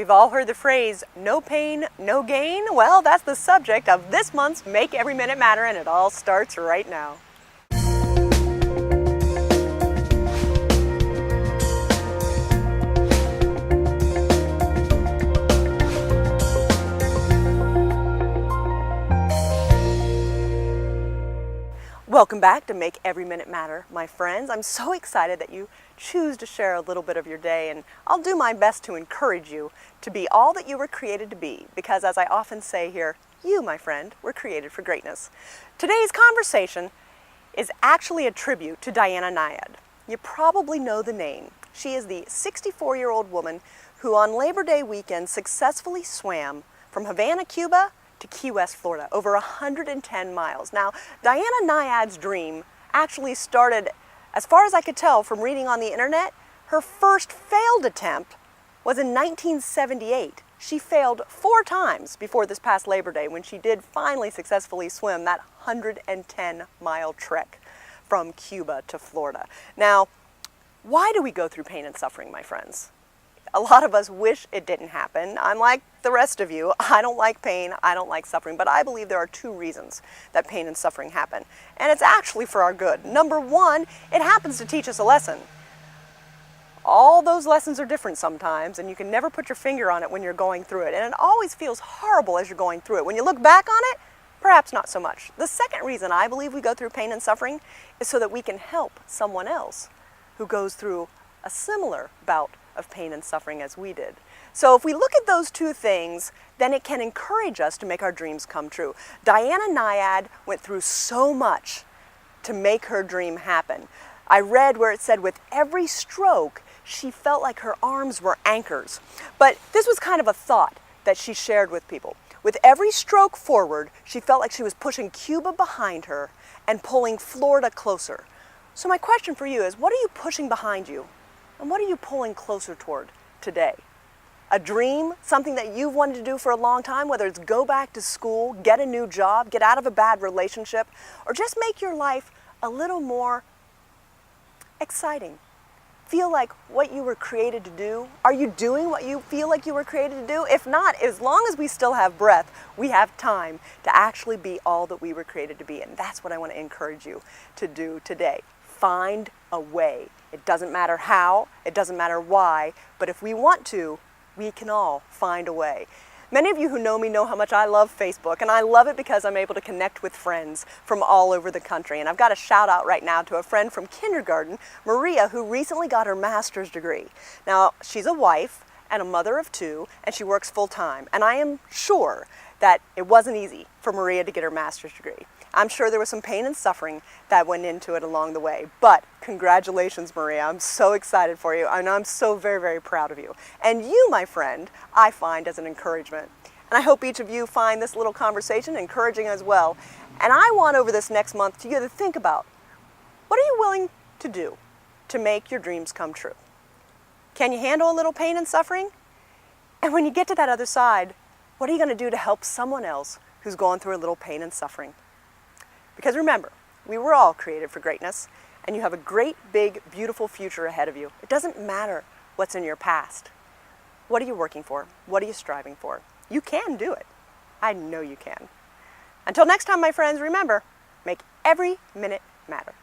We've all heard the phrase, no pain, no gain. Well, that's the subject of this month's Make Every Minute Matter, and it all starts right now. Welcome back to Make Every Minute Matter, my friends. I'm so excited that you choose to share a little bit of your day, and I'll do my best to encourage you to be all that you were created to be, because as I often say here, you, my friend, were created for greatness. Today's conversation is actually a tribute to Diana Nyad. You probably know the name. She is the 64-year-old woman who on Labor Day weekend successfully swam from Havana, Cuba to Key West, Florida, over 110 miles. Now, Diana Nyad's dream actually started, as far as I could tell from reading on the internet, her first failed attempt was in 1978. She failed 4 times before this past Labor Day when she did finally successfully swim that 110-mile trek from Cuba to Florida. Now, why do we go through pain and suffering, my friends? A lot of us wish it didn't happen. I'm like the rest of you. I don't like pain, I don't like suffering, but I believe there are 2 reasons that pain and suffering happen. And it's actually for our good. Number 1, it happens to teach us a lesson. All those lessons are different sometimes, and you can never put your finger on it when you're going through it. And it always feels horrible as you're going through it. When you look back on it, perhaps not so much. The second reason I believe we go through pain and suffering is so that we can help someone else who goes through a similar bout of pain and suffering as we did. So if we look at those 2 things, then it can encourage us to make our dreams come true. Diana Nyad went through so much to make her dream happen. I read where it said with every stroke, she felt like her arms were anchors. But this was kind of a thought that she shared with people. With every stroke forward, she felt like she was pushing Cuba behind her and pulling Florida closer. So my question for you is, what are you pushing behind you? And what are you pulling closer toward today? A dream, something that you've wanted to do for a long time, whether it's go back to school, get a new job, get out of a bad relationship, or just make your life a little more exciting. Feel like what you were created to do. Are you doing what you feel like you were created to do? If not, as long as we still have breath, we have time to actually be all that we were created to be. And that's what I want to encourage you to do today. Find a way. It doesn't matter how, it doesn't matter why, but if we want to, we can all find a way. Many of you who know me know how much I love Facebook, and I love it because I'm able to connect with friends from all over the country. And I've got a shout out right now to a friend from kindergarten, Maria, who recently got her master's degree. Now, she's a wife and a mother of 2, and she works full time. And I am sure that it wasn't easy for Maria to get her master's degree. I'm sure there was some pain and suffering that went into it along the way. But congratulations, Maria. I'm so excited for you, and I'm so very, very proud of you. And you, my friend, I find as an encouragement. And I hope each of you find this little conversation encouraging as well. And I want over this next month to you to think about, what are you willing to do to make your dreams come true? Can you handle a little pain and suffering? And when you get to that other side, what are you going to do to help someone else who's going through a little pain and suffering? Because remember, we were all created for greatness, and you have a great, big, beautiful future ahead of you. It doesn't matter what's in your past. What are you working for? What are you striving for? You can do it. I know you can. Until next time, my friends, remember, make every minute matter.